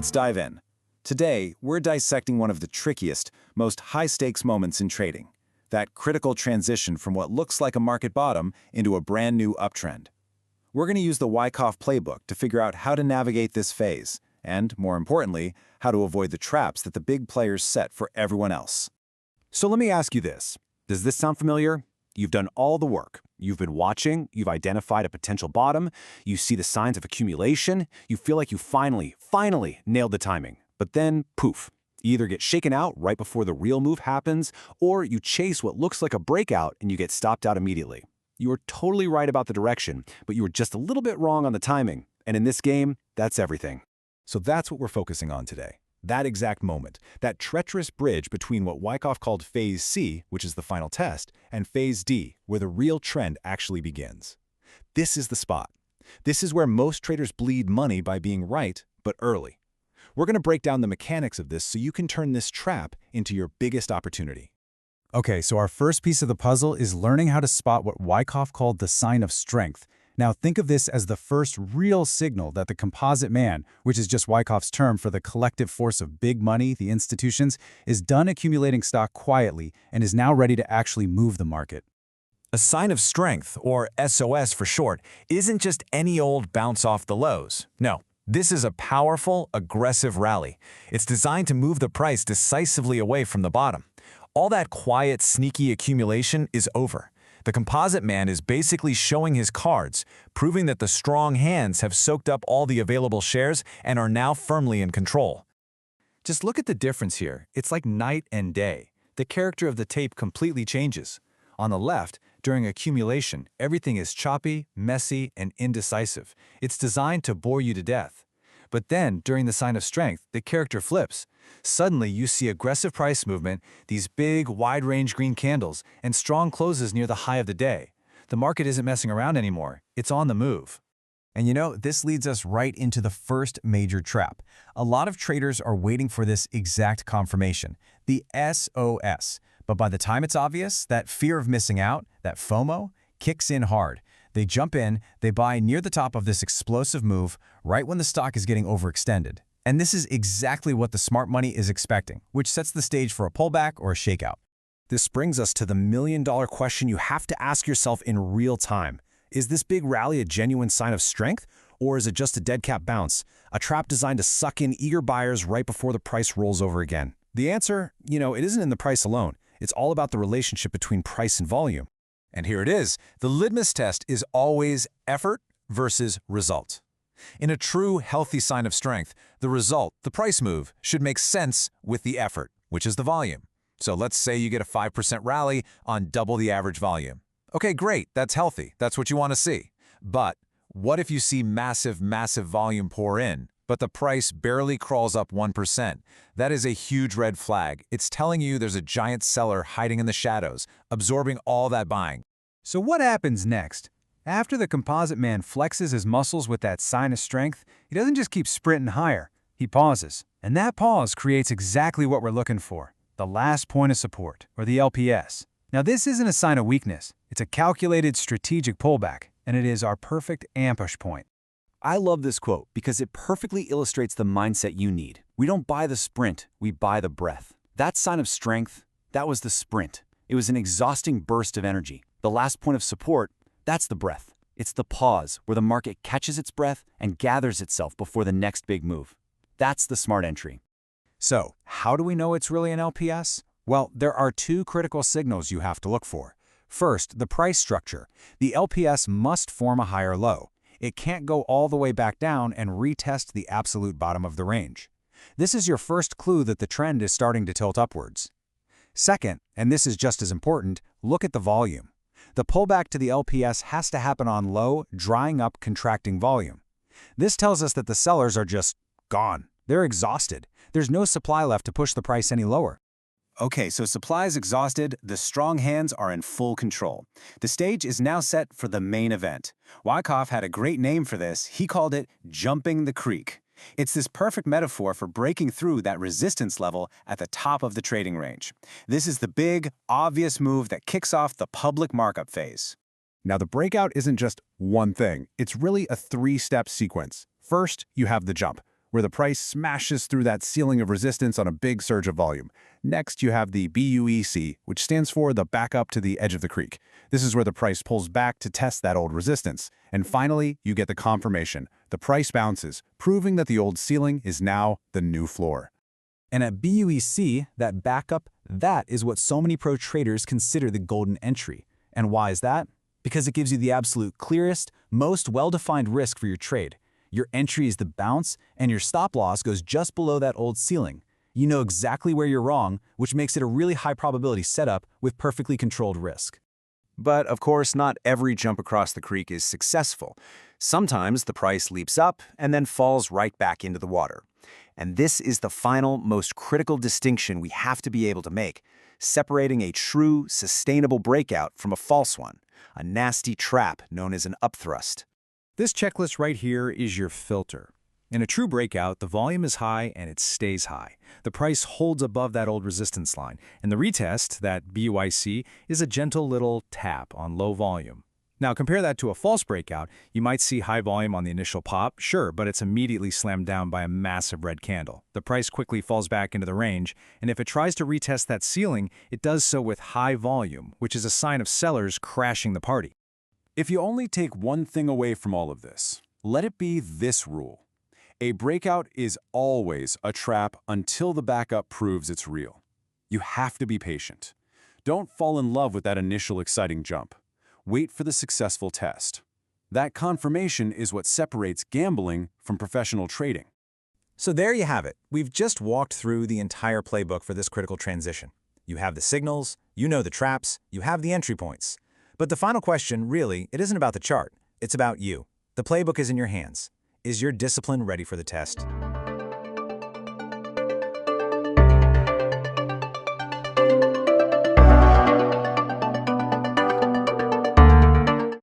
Let's dive in. Today, we're dissecting one of the trickiest, most high-stakes moments in trading, that critical transition from what looks like a market bottom into a brand new uptrend. We're going to use the wycoff playbook to figure out how to navigate this phase, and, more importantly, how to avoid the traps that the big players set for everyone else. So let me ask you this. Does this sound familiar? You've done all the work. You've been watching, you've identified a potential bottom, you see the signs of accumulation, you feel like you finally nailed the timing. But then, poof, you either get shaken out right before the real move happens, or you chase what looks like a breakout and you get stopped out immediately. You were totally right about the direction, but you were just a little bit wrong on the timing. And in this game, that's everything. So that's what we're focusing on today. That exact moment, that treacherous bridge between what Wyckoff called Phase C, which is the final test, and Phase D, where the real trend actually begins. This is the spot. This is where most traders bleed money by being right, but early. We're going to break down the mechanics of this so you can turn this trap into your biggest opportunity. Okay, so our first piece of the puzzle is learning how to spot what Wyckoff called the sign of strength. Now think of this as the first real signal that the composite man, which is just Wyckoff's term for the collective force of big money, the institutions, is done accumulating stock quietly and is now ready to actually move the market. A sign of strength, or SOS for short, isn't just any old bounce off the lows. No, this is a powerful, aggressive rally. It's designed to move the price decisively away from the bottom. All that quiet, sneaky accumulation is over. The composite man is basically showing his cards, proving that the strong hands have soaked up all the available shares and are now firmly in control. Just look at the difference here. It's like night and day. The character of the tape completely changes. On the left, during accumulation, everything is choppy, messy, and indecisive. It's designed to bore you to death. But then, during the sign of strength, the character flips. Suddenly, you see aggressive price movement, these big, wide-range green candles, and strong closes near the high of the day. The market isn't messing around anymore. It's on the move. And you know, this leads us right into the first major trap. A lot of traders are waiting for this exact confirmation, the SOS. But by the time it's obvious, that fear of missing out, that FOMO, kicks in hard. They jump in, they buy near the top of this explosive move, right when the stock is getting overextended. And this is exactly what the smart money is expecting, which sets the stage for a pullback or a shakeout. This brings us to the million-dollar question you have to ask yourself in real time. Is this big rally a genuine sign of strength, or is it just a dead cat bounce, a trap designed to suck in eager buyers right before the price rolls over again? The answer, it isn't in the price alone. It's all about the relationship between price and volume. And here it is. The litmus test is always effort versus result. In a true, healthy sign of strength, the result, the price move, should make sense with the effort, which is the volume. So let's say you get a 5% rally on double the average volume. Okay, great, that's healthy. That's what you want to see. But what if you see massive volume pour in, but the price barely crawls up 1%? That is a huge red flag. It's telling you there's a giant seller hiding in the shadows, absorbing all that buying. So what happens next? After the composite man flexes his muscles with that sign of strength, he doesn't just keep sprinting higher. He pauses. And that pause creates exactly what we're looking for, the last point of support, or the LPS. Now this isn't a sign of weakness. It's a calculated strategic pullback, and it is our perfect ambush point. I love this quote because it perfectly illustrates the mindset you need. We don't buy the sprint, we buy the breath. That sign of strength, that was the sprint. It was an exhausting burst of energy. The last point of support, that's the breath. It's the pause where the market catches its breath and gathers itself before the next big move. That's the smart entry. So, how do we know it's really an LPS? Well, there are two critical signals you have to look for. First, the price structure. The LPS must form a higher low. It can't go all the way back down and retest the absolute bottom of the range. This is your first clue that the trend is starting to tilt upwards. Second, and this is just as important, look at the volume. The pullback to the LPS has to happen on low, drying up, contracting volume. This tells us that the sellers are just gone. They're exhausted. There's no supply left to push the price any lower. Okay, so supply is exhausted, the strong hands are in full control. The stage is now set for the main event. Wycoff had a great name for this. He called it jumping the creek. It's this perfect metaphor for breaking through that resistance level at the top of the trading range. This is the big, obvious move that kicks off the public markup phase. Now, the breakout isn't just one thing. It's really a three-step sequence. First, you have the jump. where the price smashes through that ceiling of resistance on a big surge of volume. Next, you have the BUEC, which stands for the back up to the edge of the creek. This is where the price pulls back to test that old resistance. And finally, you get the confirmation. The price bounces, proving that the old ceiling is now the new floor. And at BUEC, that backup, that is what so many pro traders consider the golden entry. And why is that? Because it gives you the absolute clearest, most well-defined risk for your trade. Your entry is the bounce, and your stop loss goes just below that old ceiling. You know exactly where you're wrong, which makes it a really high probability setup with perfectly controlled risk. But of course, not every jump across the creek is successful. Sometimes the price leaps up and then falls right back into the water. And this is the final, most critical distinction we have to be able to make, separating a true, sustainable breakout from a false one, a nasty trap known as an upthrust. This checklist right here is your filter. In a true breakout, the volume is high and it stays high. The price holds above that old resistance line, and the retest, that BUIC, is a gentle little tap on low volume. Now compare that to a false breakout. You might see high volume on the initial pop, sure, but it's immediately slammed down by a massive red candle. The price quickly falls back into the range, and if it tries to retest that ceiling, it does so with high volume, which is a sign of sellers crashing the party. If you only take one thing away from all of this, let it be this rule. A breakout is always a trap until the backup proves it's real. You have to be patient. Don't fall in love with that initial exciting jump. Wait for the successful test. That confirmation is what separates gambling from professional trading. So there you have it. We've just walked through the entire playbook for this critical transition. You have the signals, you know the traps, you have the entry points. But the final question, really, it isn't about the chart. It's about you. The playbook is in your hands. Is your discipline ready for the test?